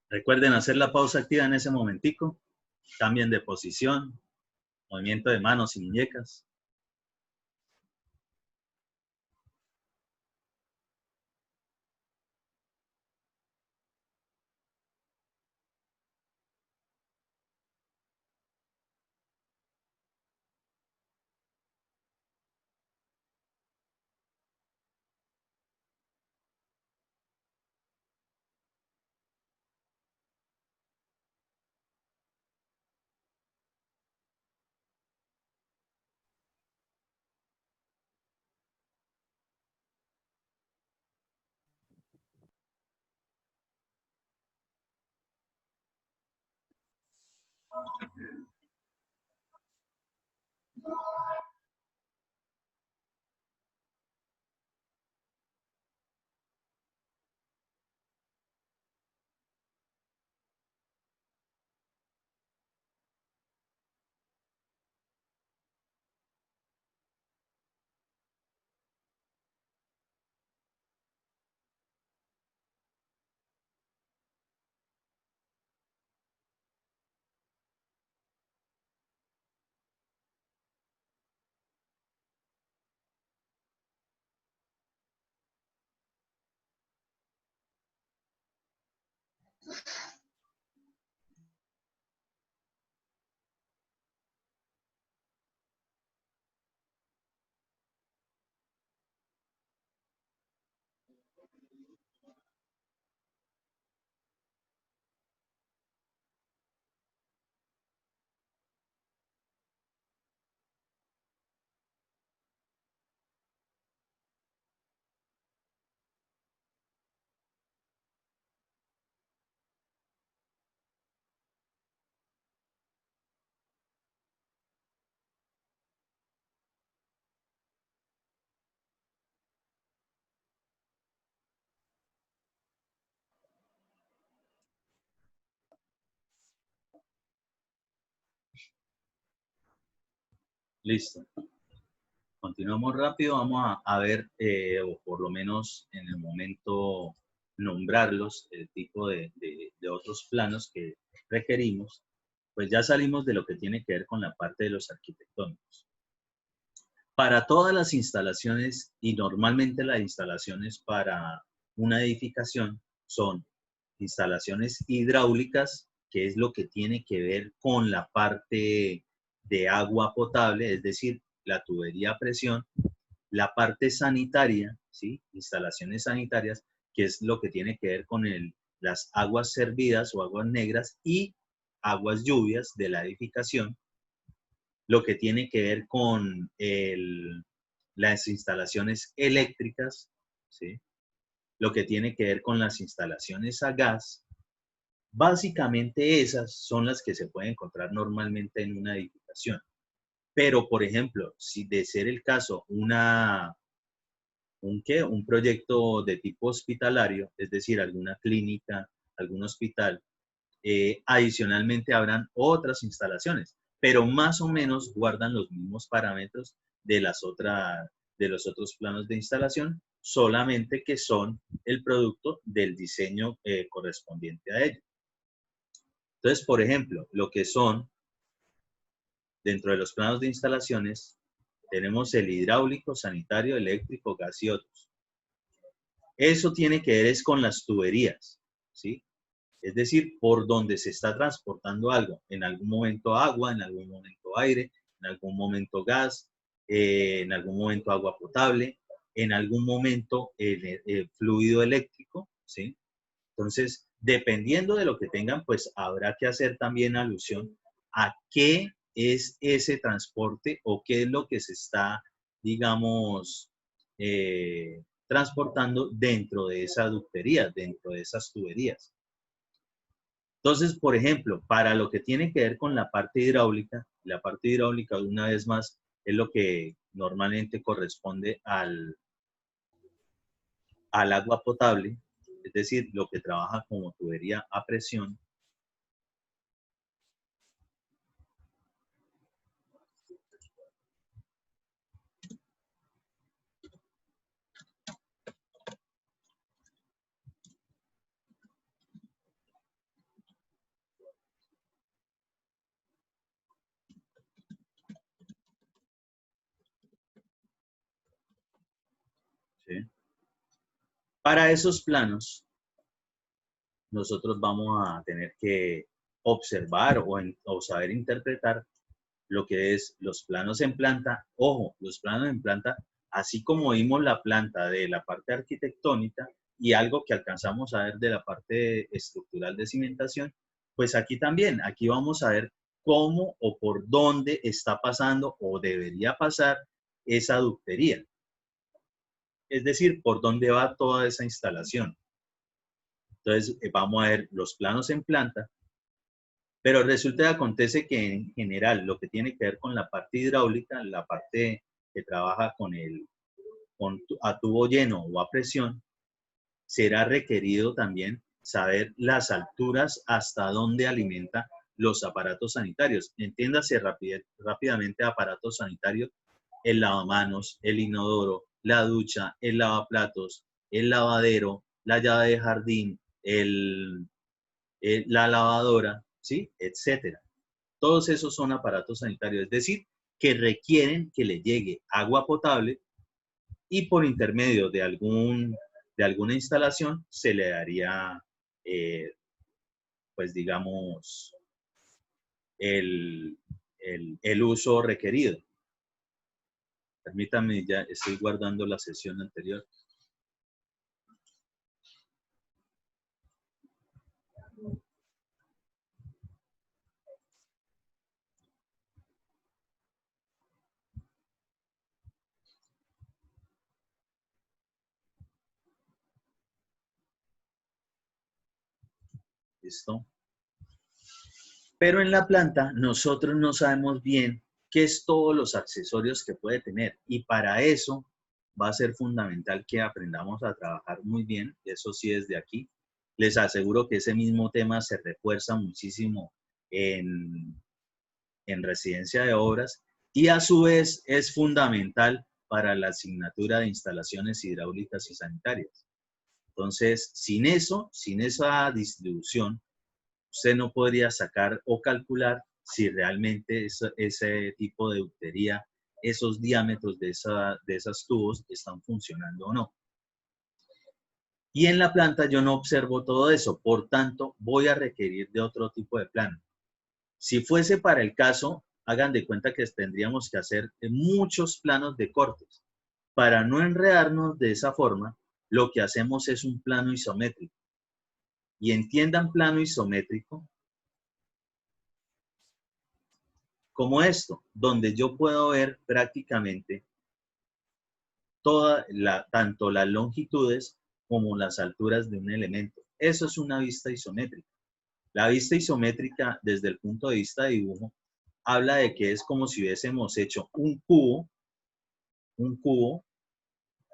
Recuerden hacer la pausa activa en ese momentico. Cambien de posición, movimiento de manos y muñecas. Listo. Continuamos rápido. Vamos a ver, o por lo menos en el momento, nombrarlos, el tipo de otros planos que requerimos. Pues ya salimos de lo que tiene que ver con la parte de los arquitectónicos. Para todas las instalaciones, y normalmente las instalaciones para una edificación son instalaciones hidráulicas, que es lo que tiene que ver con la parte de agua potable, es decir, la tubería a presión, la parte sanitaria, ¿sí? Instalaciones sanitarias, que es lo que tiene que ver con las aguas servidas o aguas negras y aguas lluvias de la edificación, lo que tiene que ver con las instalaciones eléctricas, ¿sí? Lo que tiene que ver con las instalaciones a gas. Básicamente esas son las que se pueden encontrar normalmente en una edificación. Pero, por ejemplo, si de ser el caso un proyecto de tipo hospitalario, es decir, alguna clínica, algún hospital, adicionalmente habrán otras instalaciones, pero más o menos guardan los mismos parámetros de de los otros planos de instalación, solamente que son el producto del diseño correspondiente a ello. Entonces, por ejemplo, lo que son dentro de los planos de instalaciones, tenemos el hidráulico, sanitario, eléctrico, gas y otros. Eso tiene que ver es con las tuberías, ¿sí? Es decir, por donde se está transportando algo, en algún momento agua, en algún momento aire, en algún momento gas, en algún momento agua potable, en algún momento el fluido eléctrico, ¿sí? Entonces, dependiendo de lo que tengan, pues habrá que hacer también alusión a qué es ese transporte o qué es lo que se está, digamos, transportando dentro de esa ductería, dentro de esas tuberías. Entonces, por ejemplo, para lo que tiene que ver con la parte hidráulica, una vez más, es lo que normalmente corresponde al agua potable, es decir, lo que trabaja como tubería a presión. ¿sí? Para esos planos, nosotros vamos a tener que observar o saber interpretar lo que es los planos en planta. Ojo, los planos en planta, así como vimos la planta de la parte arquitectónica y algo que alcanzamos a ver de la parte estructural de cimentación, pues aquí también, aquí vamos a ver cómo o por dónde está pasando o debería pasar esa ductería. Es decir, por dónde va toda esa instalación. Entonces, vamos a ver los planos en planta, pero resulta y acontece que en general lo que tiene que ver con la parte hidráulica, la parte que trabaja a tubo lleno o a presión, será requerido también saber las alturas hasta dónde alimenta los aparatos sanitarios. Entiéndase rápidamente aparatos sanitarios: el lavamanos, el inodoro, la ducha, el lavaplatos, el lavadero, la llave de jardín, la lavadora, ¿sí? Etcétera. Todos esos son aparatos sanitarios, es decir, que requieren que le llegue agua potable y por intermedio de alguna instalación se le daría, pues digamos, el uso requerido. Permítanme, ya estoy guardando la sesión anterior. ¿Listo? Pero en la planta nosotros no sabemos bien qué es todos los accesorios que puede tener, y para eso va a ser fundamental que aprendamos a trabajar muy bien. Eso sí, desde aquí les aseguro que ese mismo tema se refuerza muchísimo en, en residencia de obras, y a su vez es fundamental para la asignatura de instalaciones hidráulicas y sanitarias. Entonces, sin eso, sin esa distribución, usted no podría sacar o calcular si realmente ese tipo de ductería, esos diámetros de esos tubos están funcionando o no. Y en la planta yo no observo todo eso, por tanto voy a requerir de otro tipo de plano. Si fuese para el caso, hagan de cuenta que tendríamos que hacer muchos planos de cortes. Para no enredarnos de esa forma, lo que hacemos es un plano isométrico. Y entiendan plano isométrico como esto, donde yo puedo ver prácticamente tanto las longitudes como las alturas de un elemento. Eso es una vista isométrica. La vista isométrica, desde el punto de vista de dibujo, habla de que es como si hubiésemos hecho un cubo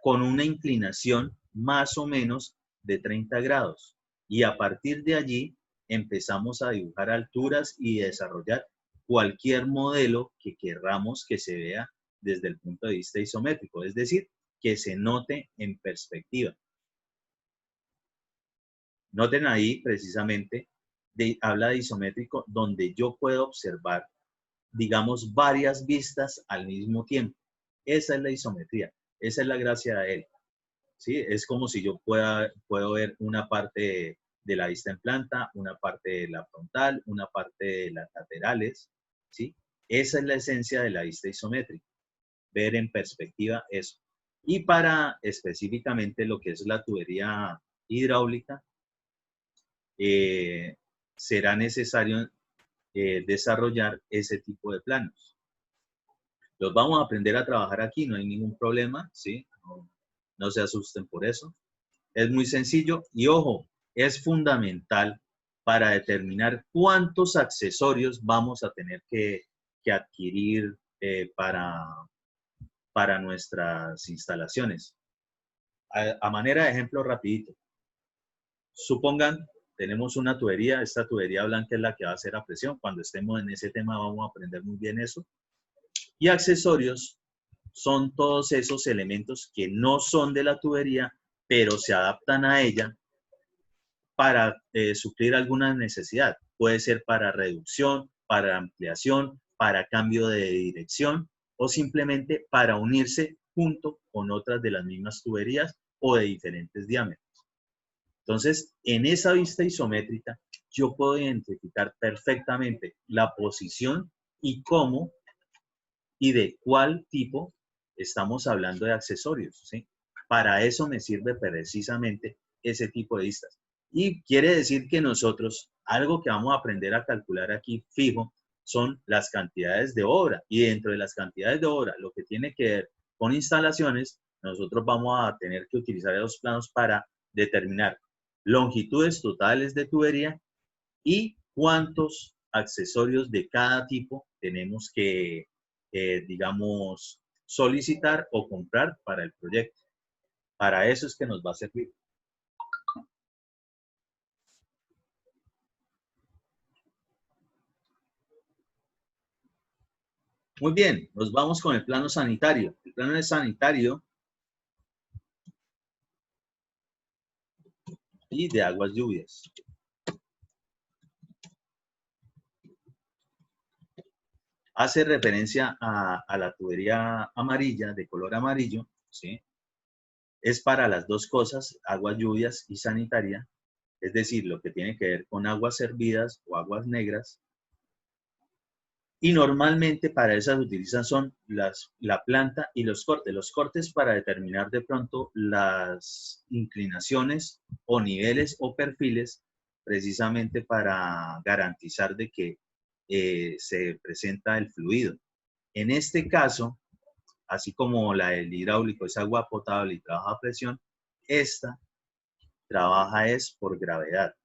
con una inclinación más o menos de 30 grados. Y a partir de allí empezamos a dibujar alturas y desarrollar cualquier modelo que querramos que se vea desde el punto de vista isométrico, es decir, que se note en perspectiva. Noten ahí precisamente, habla de isométrico, donde yo puedo observar, digamos, varias vistas al mismo tiempo. Esa es la isometría, esa es la gracia de él. ¿Sí? Es como si yo puedo ver una parte de la vista en planta, una parte de la frontal, una parte de las laterales, ¿sí? Esa es la esencia de la vista isométrica, ver en perspectiva eso. Y para específicamente lo que es la tubería hidráulica, será necesario desarrollar ese tipo de planos. Los vamos a aprender a trabajar aquí, no hay ningún problema, ¿sí? No se asusten por eso. Es muy sencillo y, ojo, es fundamental para determinar cuántos accesorios vamos a tener que adquirir para nuestras instalaciones. A manera de ejemplo rapidito, supongan, tenemos una tubería, esta tubería blanca es la que va a ser a presión. Cuando estemos en ese tema vamos a aprender muy bien eso. Y accesorios son todos esos elementos que no son de la tubería, pero se adaptan a ella para suplir alguna necesidad. Puede ser para reducción, para ampliación, para cambio de dirección o simplemente para unirse junto con otras de las mismas tuberías o de diferentes diámetros. Entonces, en esa vista isométrica, yo puedo identificar perfectamente la posición y cómo y de cuál tipo estamos hablando de accesorios, ¿sí? Para eso me sirve precisamente ese tipo de vistas. Y quiere decir que nosotros, algo que vamos a aprender a calcular aquí fijo, son las cantidades de obra. Y dentro de las cantidades de obra, lo que tiene que ver con instalaciones, nosotros vamos a tener que utilizar esos planos para determinar longitudes totales de tubería y cuántos accesorios de cada tipo tenemos que, digamos, solicitar o comprar para el proyecto. Para eso es que nos va a servir. Muy bien, nos vamos con el plano sanitario. El plano sanitario y de aguas lluvias. Hace referencia a la tubería amarilla, de color amarillo, ¿sí? Es para las dos cosas, aguas lluvias y sanitaria, es decir, lo que tiene que ver con aguas servidas o aguas negras. Y normalmente para esas utilizan son la planta y los cortes. Los cortes para determinar de pronto las inclinaciones o niveles o perfiles, precisamente para garantizar de que se presenta el fluido. En este caso, así como la del hidráulico es agua potable y trabaja a presión, esta trabaja es por gravedad.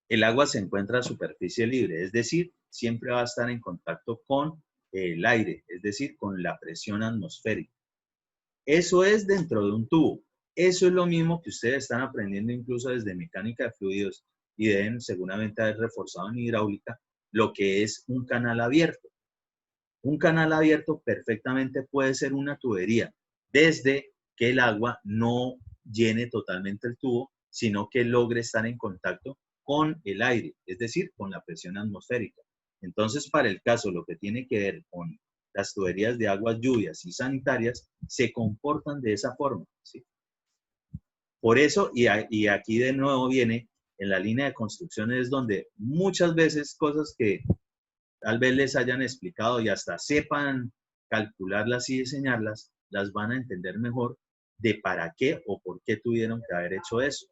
El agua se encuentra a superficie libre, es decir, siempre va a estar en contacto con el aire, es decir, con la presión atmosférica. Eso es dentro de un tubo. Eso es lo mismo que ustedes están aprendiendo incluso desde mecánica de fluidos y deben seguramente haber reforzado en hidráulica lo que es un canal abierto. Un canal abierto perfectamente puede ser una tubería, desde que el agua no llene totalmente el tubo, sino que logre estar en contacto con el aire, es decir, con la presión atmosférica. Entonces, para el caso, lo que tiene que ver con las tuberías de aguas lluvias y sanitarias, se comportan de esa forma, ¿sí? Por eso, y aquí de nuevo viene en la línea de construcciones donde muchas veces cosas que tal vez les hayan explicado y hasta sepan calcularlas y diseñarlas, las van a entender mejor de para qué o por qué tuvieron que haber hecho eso,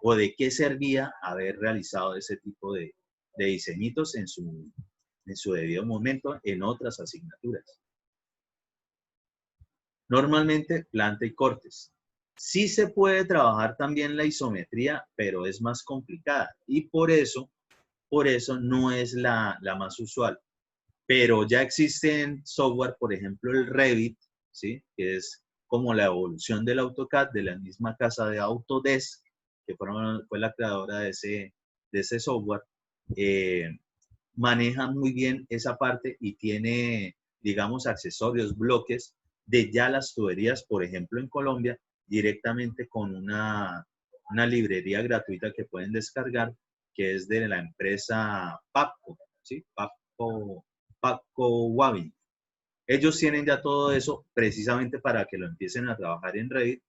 o de qué servía haber realizado ese tipo de diseñitos en su debido momento en otras asignaturas. Normalmente, planta y cortes. Sí se puede trabajar también la isometría, pero es más complicada y por eso no es la más usual. Pero ya existen software, por ejemplo, el Revit, ¿sí? Que es como la evolución del AutoCAD, de la misma casa de Autodesk, que fue la creadora de ese software. Maneja muy bien esa parte y tiene, digamos, accesorios, bloques de ya las tuberías, por ejemplo, en Colombia, directamente con una librería gratuita que pueden descargar, que es de la empresa Papco, ¿sí? Papco Wabi. Ellos tienen ya todo eso precisamente para que lo empiecen a trabajar en Revit,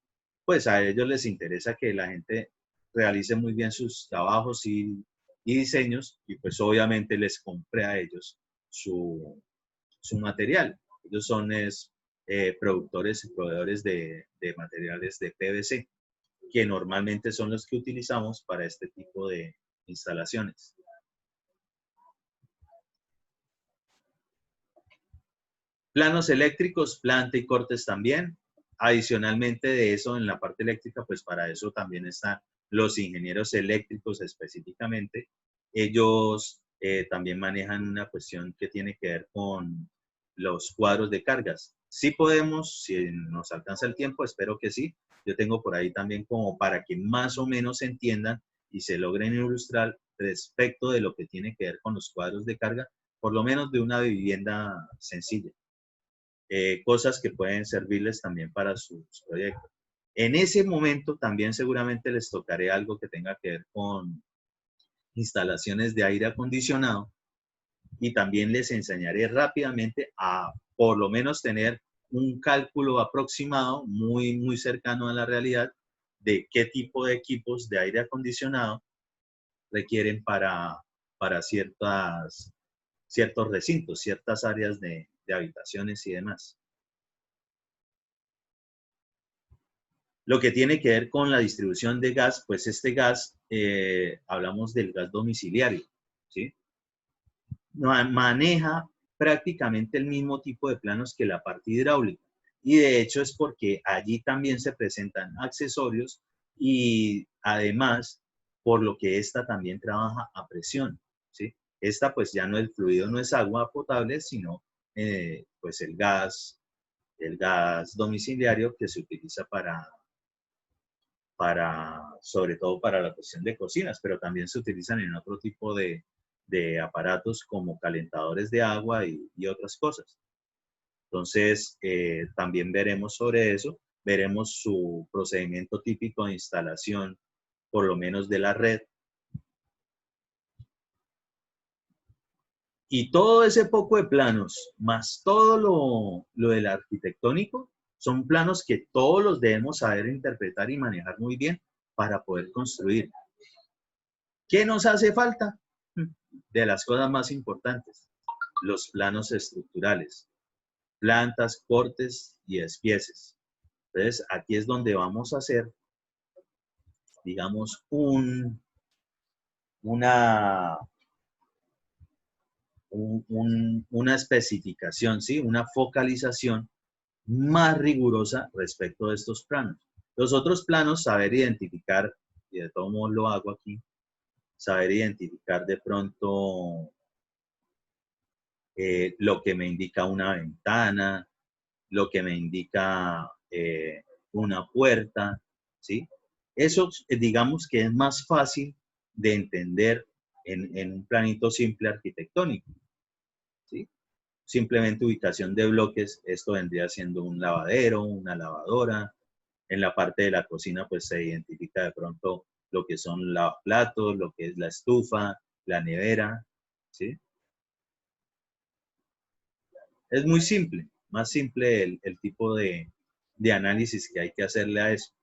pues a ellos les interesa que la gente realice muy bien sus trabajos y diseños y pues obviamente les compre a ellos su material. Ellos son productores y proveedores de materiales de PVC, que normalmente son los que utilizamos para este tipo de instalaciones. Planos eléctricos, planta y cortes también. Adicionalmente de eso, en la parte eléctrica, pues para eso también están los ingenieros eléctricos específicamente. Ellos también manejan una cuestión que tiene que ver con los cuadros de cargas. Sí podemos, si nos alcanza el tiempo, espero que sí. Yo tengo por ahí también como para que más o menos entiendan y se logren ilustrar respecto de lo que tiene que ver con los cuadros de carga, por lo menos de una vivienda sencilla. Cosas que pueden servirles también para sus proyectos. En ese momento también seguramente les tocaré algo que tenga que ver con instalaciones de aire acondicionado y también les enseñaré rápidamente a por lo menos tener un cálculo aproximado muy cercano a la realidad de qué tipo de equipos de aire acondicionado requieren para ciertos recintos, ciertas áreas de habitaciones y demás. Lo que tiene que ver con la distribución de gas, pues este gas, hablamos del gas domiciliario, ¿sí? Maneja prácticamente el mismo tipo de planos que la parte hidráulica. Y de hecho es porque allí también se presentan accesorios y además por lo que esta también trabaja a presión, ¿sí? Esta pues ya no, el fluido no es agua potable, sino pues el gas domiciliario que se utiliza sobre todo para la cuestión de cocinas, pero también se utilizan en otro tipo de aparatos como calentadores de agua y otras cosas. Entonces, también veremos sobre eso, veremos su procedimiento típico de instalación, por lo menos de la red. Y todo ese poco de planos, más todo lo del arquitectónico, son planos que todos los debemos saber interpretar y manejar muy bien para poder construir. ¿Qué nos hace falta? De las cosas más importantes, los planos estructurales, plantas, cortes y despieces. Entonces, aquí es donde vamos a hacer, digamos, una especificación, ¿sí? Una focalización más rigurosa respecto de estos planos. Los otros planos, saber identificar, y de todo modo lo hago aquí, saber identificar de pronto lo que me indica una ventana, lo que me indica una puerta, ¿sí? Eso, digamos que es más fácil de entender en un planito simple arquitectónico, ¿sí? Simplemente ubicación de bloques, esto vendría siendo un lavadero, una lavadora. En la parte de la cocina, pues se identifica de pronto lo que son lavaplatos, lo que es la estufa, la nevera, ¿sí? Es muy simple, más simple el tipo de análisis que hay que hacerle a eso.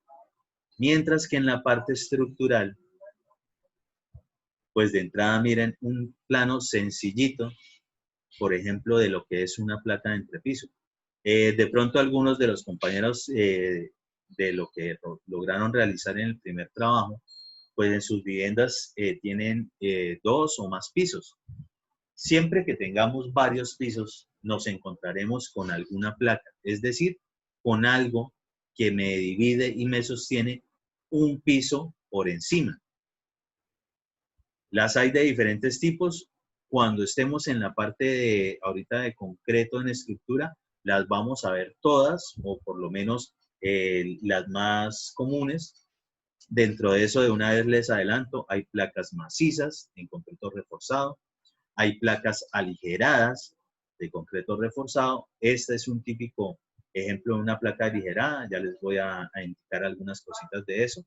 Mientras que en la parte estructural, pues de entrada miren un plano sencillito, por ejemplo, de lo que es una placa de entrepiso. De pronto algunos de los compañeros de lo que lograron realizar en el primer trabajo, pues en sus viviendas tienen 2 o más pisos. Siempre que tengamos varios pisos, nos encontraremos con alguna placa, es decir, con algo que me divide y me sostiene un piso por encima. Las hay de diferentes tipos. Cuando estemos en la parte de ahorita de concreto en estructura, las vamos a ver todas, o por lo menos las más comunes. Dentro de eso, de una vez les adelanto, hay placas macizas en concreto reforzado, hay placas aligeradas de concreto reforzado. Este es un típico ejemplo de una placa aligerada, ya les voy a indicar algunas cositas de eso.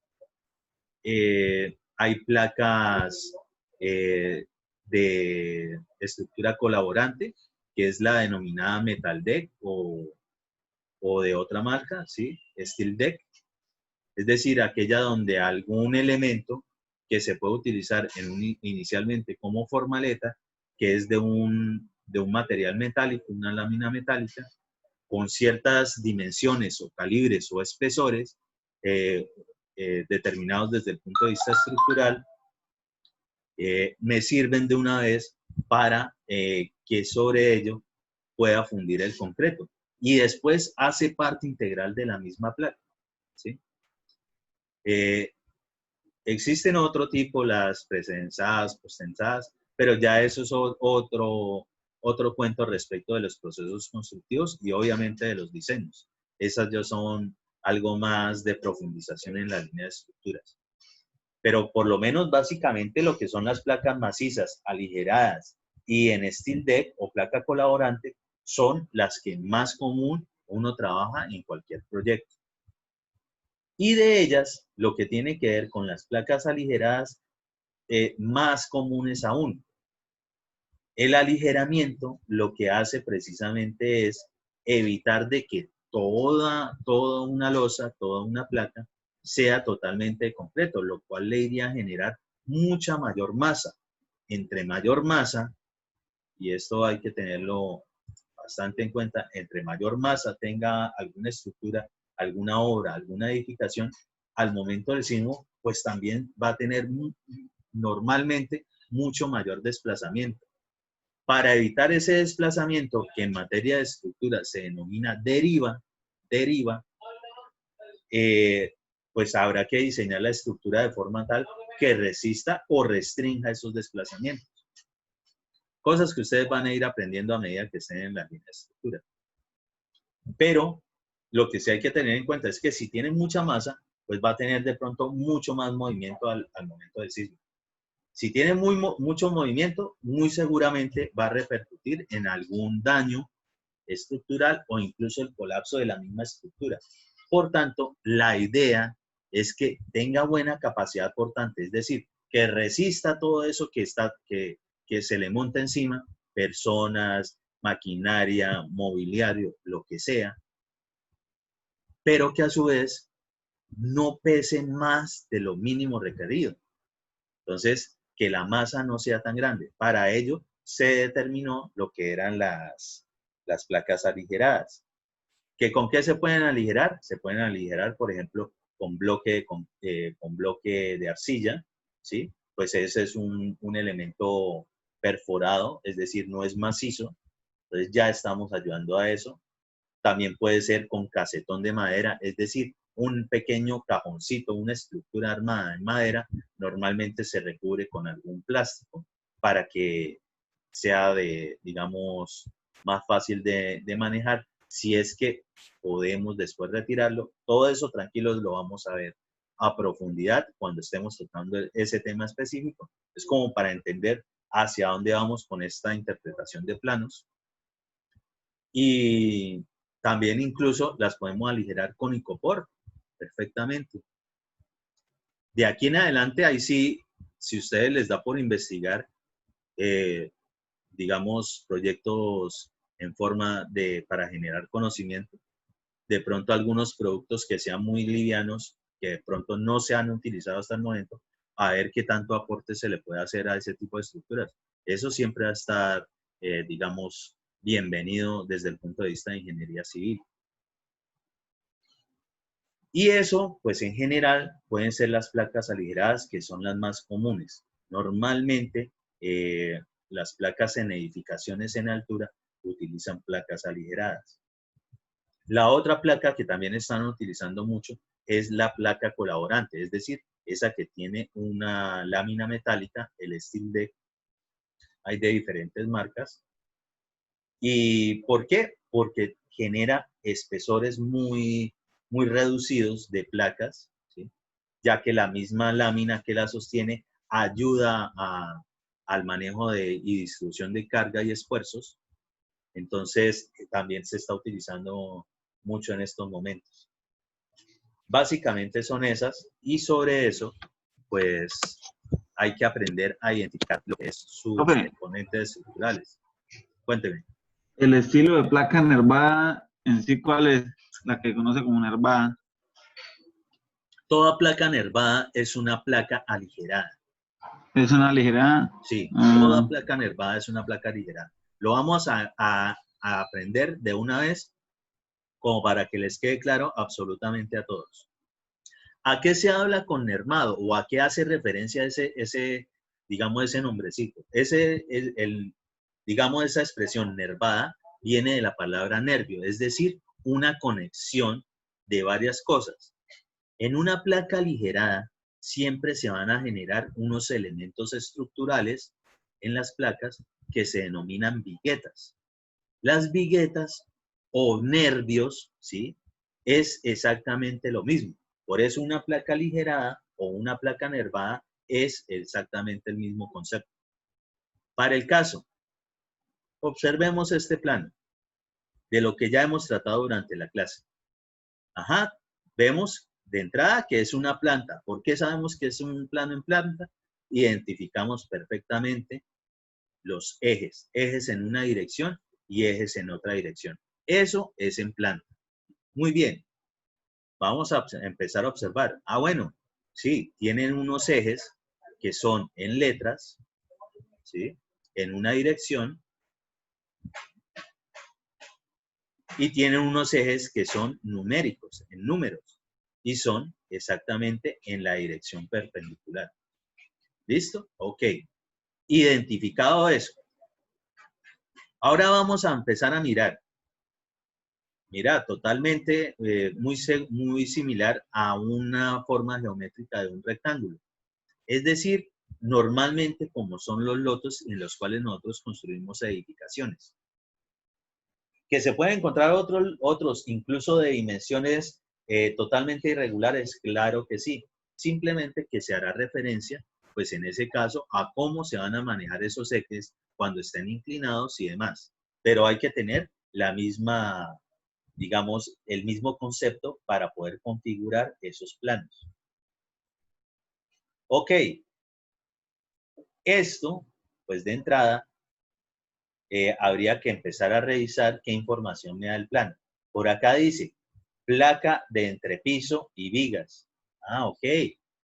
Hay placas de estructura colaborante, que es la denominada Metal Deck o de otra marca, ¿sí? Steel Deck. Es decir, aquella donde algún elemento que se puede utilizar inicialmente como formaleta, que es de un material metálico, una lámina metálica, con ciertas dimensiones o calibres o espesores determinados desde el punto de vista estructural, me sirven de una vez para que sobre ello pueda fundir el concreto. Y después hace parte integral de la misma placa, ¿sí? Existen otro tipo, las presensadas, posttensadas, pero ya eso es otro cuento respecto de los procesos constructivos y obviamente de los diseños. Esas ya son algo más de profundización en la línea de estructuras. pero por lo menos básicamente lo que son las placas macizas, aligeradas y en steel deck o placa colaborante son las que más común uno trabaja en cualquier proyecto. Y de ellas, lo que tiene que ver con las placas aligeradas, más comunes aún. El aligeramiento lo que hace precisamente es evitar de que toda una losa, toda una placa, sea totalmente de concreto, lo cual le iría a generar mucha mayor masa. Entre mayor masa, y esto hay que tenerlo bastante en cuenta, entre mayor masa tenga alguna estructura, alguna obra, alguna edificación, al momento del sismo, pues también va a tener normalmente mucho mayor desplazamiento. Para evitar ese desplazamiento, que en materia de estructura se denomina deriva, pues habrá que diseñar la estructura de forma tal que resista o restrinja esos desplazamientos. Cosas que ustedes van a ir aprendiendo a medida que estén en la línea de estructura. Pero lo que sí hay que tener en cuenta es que si tiene mucha masa, pues va a tener de pronto mucho más movimiento al momento del sismo. Si tiene mucho movimiento, muy seguramente va a repercutir en algún daño estructural o incluso el colapso de la misma estructura. Por tanto, la idea es que tenga buena capacidad portante, es decir, que resista todo eso que se le monta encima, personas, maquinaria, mobiliario, lo que sea, pero que a su vez no pese más de lo mínimo requerido. Entonces, que la masa no sea tan grande. Para ello, se determinó lo que eran las placas aligeradas. ¿Con qué se pueden aligerar? Se pueden aligerar, por ejemplo, con bloque de arcilla, ¿sí? Pues ese es un elemento perforado, es decir, no es macizo. Entonces ya estamos ayudando a eso. También puede ser con casetón de madera, es decir, un pequeño cajoncito, una estructura armada en madera, normalmente se recubre con algún plástico para que sea digamos, más fácil de manejar. Si es que podemos después retirarlo, todo eso tranquilos lo vamos a ver a profundidad cuando estemos tocando ese tema específico. Es como para entender hacia dónde vamos con esta interpretación de planos. Y también incluso las podemos aligerar con icopor perfectamente. De aquí en adelante, ahí sí, si ustedes les da por investigar, digamos, proyectos en forma para generar conocimiento, de pronto algunos productos que sean muy livianos, que de pronto no se han utilizado hasta el momento, a ver qué tanto aporte se le puede hacer a ese tipo de estructuras. Eso siempre va a estar, digamos, bienvenido desde el punto de vista de ingeniería civil. Y eso, pues en general, pueden ser las placas aligeradas, que son las más comunes. Normalmente, las placas en edificaciones en altura utilizan placas aligeradas. La otra placa que también están utilizando mucho es la placa colaborante, es decir, esa que tiene una lámina metálica, el steel deck. Hay de diferentes marcas. ¿Y por qué? Porque genera espesores muy reducidos de placas, ¿sí? Ya que la misma lámina que la sostiene ayuda al manejo y distribución de carga y esfuerzos. Entonces, también se está utilizando mucho en estos momentos. Básicamente son esas, y sobre eso, pues, hay que aprender a identificar lo que es sus Profe, componentes estructurales. Cuénteme. el estilo de placa nervada en sí, ¿cuál es? La que conoce como nervada. Toda placa nervada es una placa aligerada. Es una aligerada. Sí, toda placa nervada es una placa aligerada. Lo vamos a aprender de una vez, como para que les quede claro absolutamente a todos. ¿A qué se habla con nervado o a qué hace referencia digamos, ese nombrecito? Digamos, esa expresión nervada viene de la palabra nervio, es decir, una conexión de varias cosas. En una placa aligerada siempre se van a generar unos elementos estructurales en las placas que se denominan viguetas. Las viguetas o nervios, ¿sí? Es exactamente lo mismo. Por eso una placa aligerada o una placa nervada es exactamente el mismo concepto. Para el caso, observemos este plano de lo que ya hemos tratado durante la clase. Ajá, vemos de entrada que es una planta. ¿Por qué sabemos que es un plano en planta? Identificamos perfectamente los ejes, ejes en una dirección y ejes en otra dirección. Eso es en planta. Muy bien, vamos a empezar a observar. Ah, bueno, sí, tienen unos ejes que son en letras, ¿sí? En una dirección, y tienen unos ejes que son numéricos, en números, y son exactamente en la dirección perpendicular. ¿Listo? Ok. Identificado eso. Ahora vamos a empezar a mirar. Mira, totalmente muy similar a una forma geométrica de un rectángulo. Es decir, normalmente como son los lotos en los cuales nosotros construimos edificaciones. Que se pueden encontrar otros incluso de dimensiones totalmente irregulares, claro que sí. Simplemente que se hará referencia, pues en ese caso, a cómo se van a manejar esos ejes cuando estén inclinados y demás. Pero hay que tener la misma, digamos, el mismo concepto para poder configurar esos planos. Ok, esto, pues de entrada, habría que empezar a revisar qué información me da el plano. Por acá dice, placa de entrepiso y vigas. Ah, ok,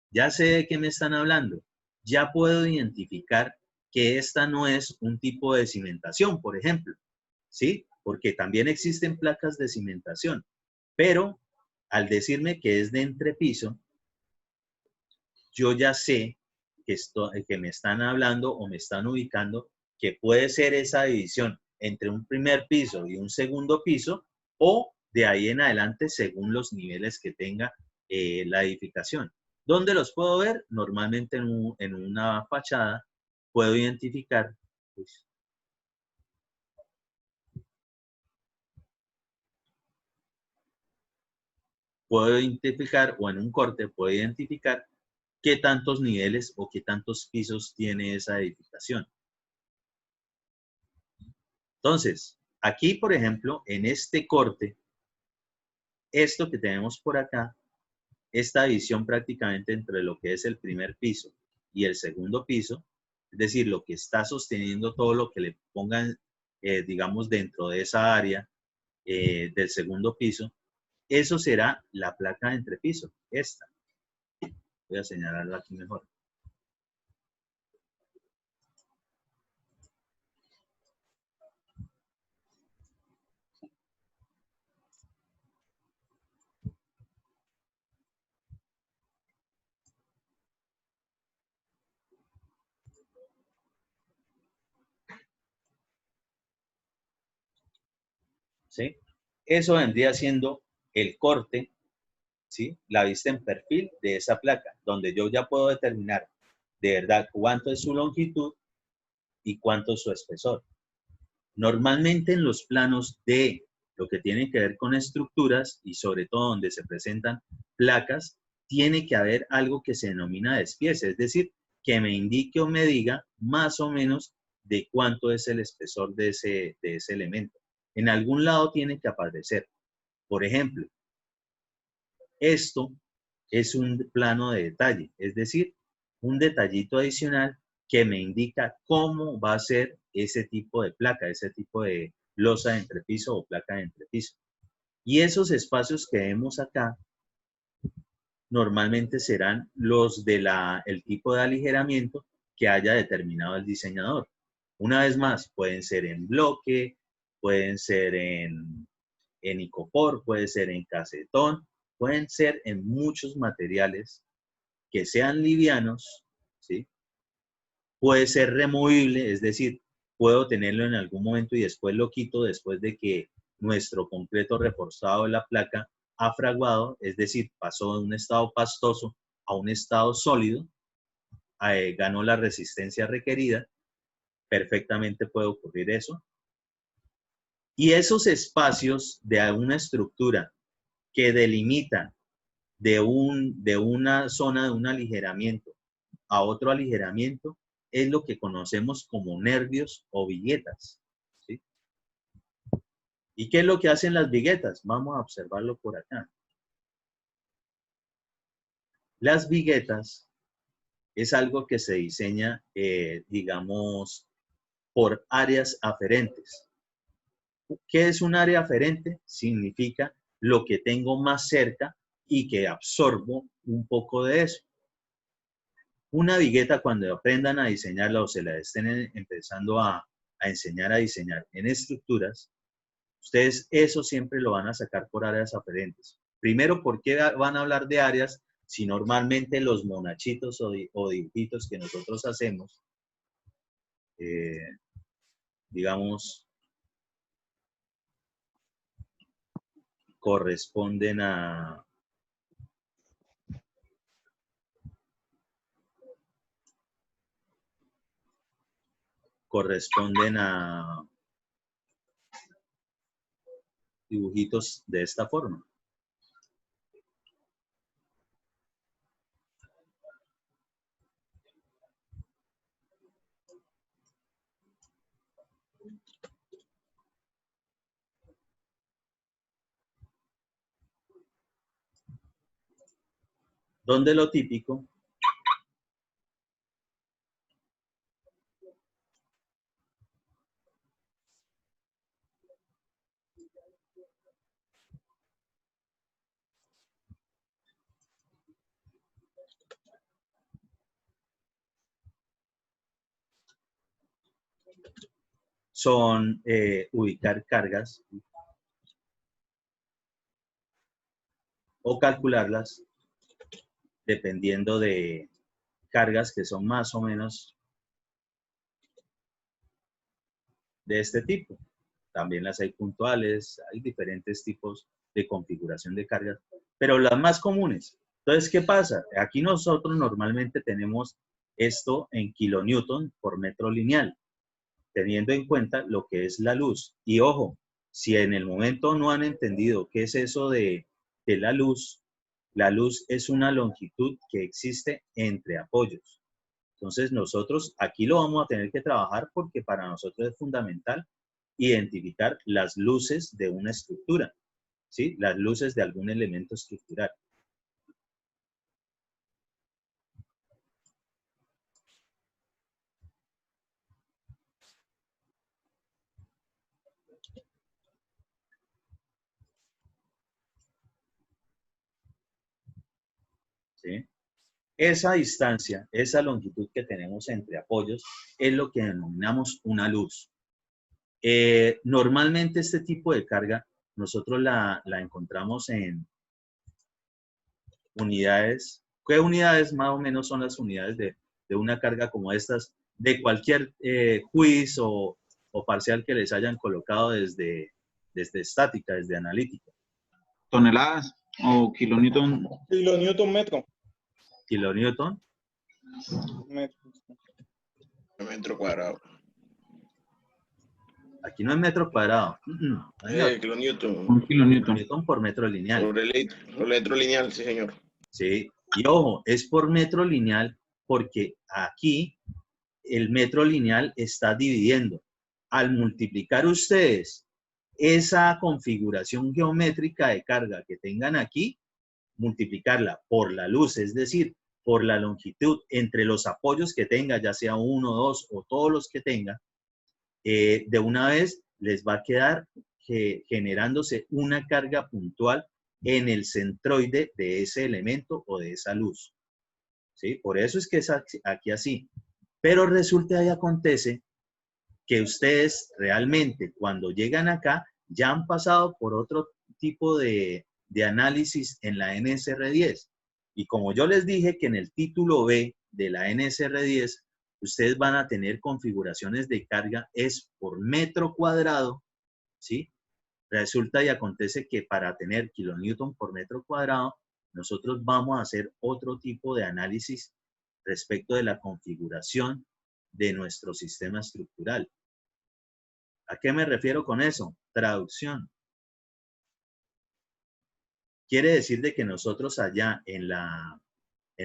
ya sé de qué me están hablando. Ya puedo identificar que esta no es un tipo de cimentación, por ejemplo, ¿sí? Porque también existen placas de cimentación, pero al decirme que es de entrepiso, yo ya sé que me están hablando o me están ubicando que puede ser esa división entre un primer piso y un segundo piso o de ahí en adelante según los niveles que tenga la edificación. ¿Dónde los puedo ver? Normalmente en una fachada puedo identificar pues, o en un corte puedo identificar qué tantos niveles o qué tantos pisos tiene esa edificación. Entonces, aquí, por ejemplo, en este corte, esto que tenemos por acá, esta división prácticamente entre lo que es el primer piso y el segundo piso, es decir, lo que está sosteniendo todo lo que le pongan, digamos, dentro de esa área del segundo piso, eso será la placa de entrepiso, esta. Voy a señalarla aquí mejor. ¿Sí? Eso vendría siendo el corte, ¿sí? La vista en perfil de esa placa, donde yo ya puedo determinar de verdad cuánto es su longitud y cuánto es su espesor. Normalmente en los planos de lo que tiene que ver con estructuras y sobre todo donde se presentan placas, tiene que haber algo que se denomina despiece, es decir, que me indique o me diga más o menos de cuánto es el espesor de ese elemento. En algún lado tiene que aparecer. Por ejemplo, esto es un plano de detalle, es decir, un detallito adicional que me indica cómo va a ser ese tipo de placa, ese tipo de losa de entrepiso o placa de entrepiso. Y esos espacios que vemos acá normalmente serán los de el tipo de aligeramiento que haya determinado el diseñador. Una vez más, pueden ser en bloque, pueden ser en icopor, puede ser en casetón, pueden ser en muchos materiales que sean livianos, ¿sí? Puede ser removible, es decir, puedo tenerlo en algún momento y después lo quito después de que nuestro concreto reforzado de la placa ha fraguado, es decir, pasó de un estado pastoso a un estado sólido, ganó la resistencia requerida, perfectamente puede ocurrir eso. Y esos espacios de alguna estructura que delimitan de una zona de un aligeramiento a otro aligeramiento es lo que conocemos como nervios o viguetas, ¿sí? ¿Y qué es lo que hacen las viguetas? Vamos a observarlo por acá. Las viguetas es algo que se diseña, digamos, por áreas aferentes. ¿Qué es un área aferente? Significa lo que tengo más cerca y que absorbo un poco de eso. Una vigueta, cuando aprendan a diseñarla o se la estén empezando a enseñar a diseñar en estructuras, ustedes eso siempre lo van a sacar por áreas aferentes. Primero, ¿por qué van a hablar de áreas si normalmente los monachitos o dibujitos que nosotros hacemos, digamos, corresponden a dibujitos de esta forma? Donde lo típico son ubicar cargas o calcularlas dependiendo de cargas que son más o menos de este tipo. También las hay puntuales, hay diferentes tipos de configuración de cargas, pero las más comunes. Entonces, ¿qué pasa? Aquí nosotros normalmente tenemos esto en kilonewton por metro lineal, teniendo en cuenta lo que es la luz. Y ojo, si en el momento no han entendido qué es eso de la luz es una longitud que existe entre apoyos. Entonces nosotros aquí lo vamos a tener que trabajar porque para nosotros es fundamental identificar las luces de una estructura, ¿sí? Las luces de algún elemento estructural. ¿Sí? Esa distancia, esa longitud que tenemos entre apoyos es lo que denominamos una luz. Normalmente este tipo de carga nosotros la encontramos en unidades. ¿Qué unidades más o menos son las unidades de una carga como estas de cualquier quiz o parcial que les hayan colocado desde estática, desde analítica? ¿Toneladas o kilonewton? Kilonewton metro. ¿Kilonewton? Metro cuadrado. Aquí no es metro cuadrado. Kilonewton. Un kilonewton. Kilonewton por metro lineal. Sobre litro lineal, sí, señor. Sí. Y ojo, es por metro lineal porque aquí el metro lineal está dividiendo. Al multiplicar ustedes esa configuración geométrica de carga que tengan aquí, multiplicarla por la luz, es decir, por la longitud entre los apoyos que tenga, ya sea uno, dos o todos los que tenga, de una vez les va a quedar generándose una carga puntual en el centroide de ese elemento o de esa luz. ¿Sí? Por eso es que es aquí así. Pero resulta y acontece que ustedes realmente cuando llegan acá ya han pasado por otro tipo de análisis en la NSR10. Y como yo les dije que en el título B de la NSR10, ustedes van a tener configuraciones de carga es por metro cuadrado, ¿sí? Resulta y acontece que para tener kilonewton por metro cuadrado, nosotros vamos a hacer otro tipo de análisis respecto de la configuración de nuestro sistema estructural. ¿A qué me refiero con eso? Traducción. Quiere decir de que nosotros allá en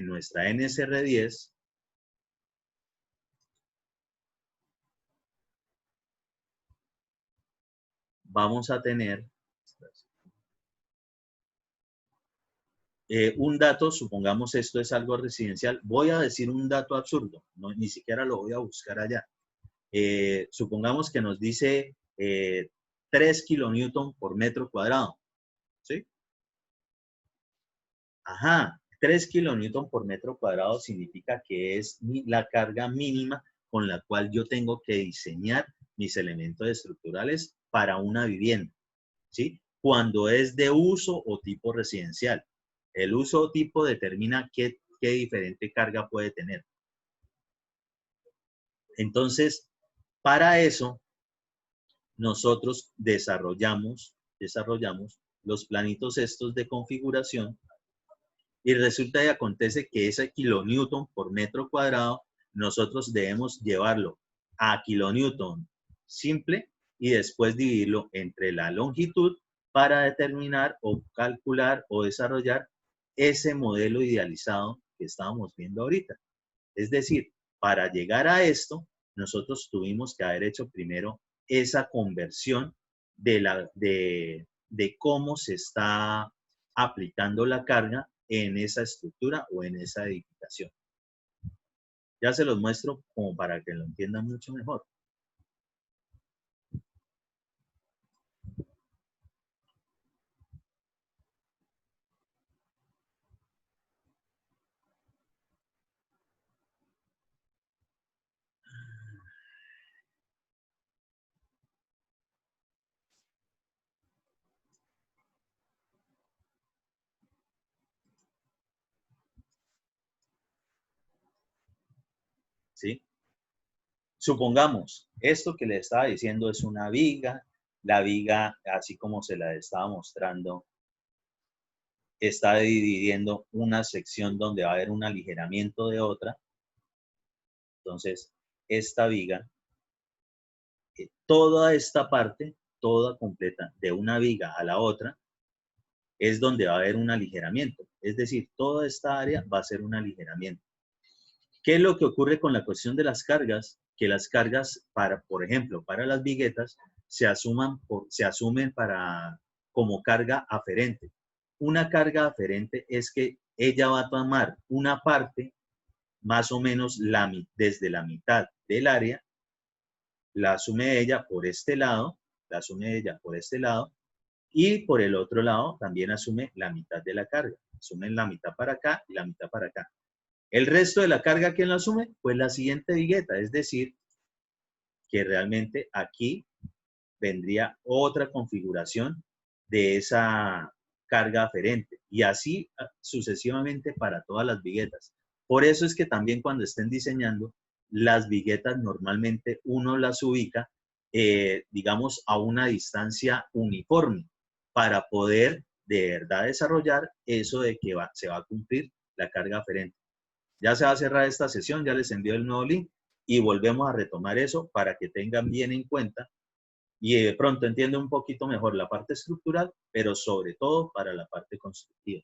nuestra NSR10 vamos a tener un dato, supongamos esto es algo residencial, voy a decir un dato absurdo, no, ni siquiera lo voy a buscar allá. Supongamos que nos dice 3 kilonewton por metro cuadrado, ¿sí? Ajá, 3 kilonewton por metro cuadrado significa que es la carga mínima con la cual yo tengo que diseñar mis elementos estructurales para una vivienda, ¿sí? Cuando es de uso o tipo residencial. El uso o tipo determina qué diferente carga puede tener. Entonces, para eso, nosotros desarrollamos los planitos estos de configuración y resulta y acontece que ese kilonewton por metro cuadrado nosotros debemos llevarlo a kilonewton simple y después dividirlo entre la longitud para determinar o calcular o desarrollar ese modelo idealizado que estábamos viendo ahorita. Es decir, para llegar a esto, nosotros tuvimos que haber hecho primero esa conversión de cómo se está aplicando la carga en esa estructura o en esa edificación. Ya se los muestro como para que lo entiendan mucho mejor. ¿Sí? Supongamos, esto que le estaba diciendo es una viga, la viga, así como se la estaba mostrando, está dividiendo una sección donde va a haber un aligeramiento de otra. Entonces, esta viga, toda esta parte, toda completa, de una viga a la otra, es donde va a haber un aligeramiento. Es decir, toda esta área va a ser un aligeramiento. ¿Qué es lo que ocurre con la cuestión de las cargas? Que las cargas, por ejemplo, para las viguetas, se asumen como carga aferente. Una carga aferente es que ella va a tomar una parte, más o menos desde la mitad del área, la asume ella por este lado, y por el otro lado también asume la mitad de la carga. Asumen la mitad para acá y la mitad para acá. El resto de la carga, ¿quién la asume? Pues la siguiente vigueta, es decir, que realmente aquí vendría otra configuración de esa carga aferente y así sucesivamente para todas las viguetas. Por eso es que también cuando estén diseñando, las viguetas normalmente uno las ubica, digamos, a una distancia uniforme para poder de verdad desarrollar eso de que se va a cumplir la carga aferente. Ya se va a cerrar esta sesión, ya les envío el nuevo link y volvemos a retomar eso para que tengan bien en cuenta y de pronto entiendan un poquito mejor la parte estructural, pero sobre todo para la parte constructiva.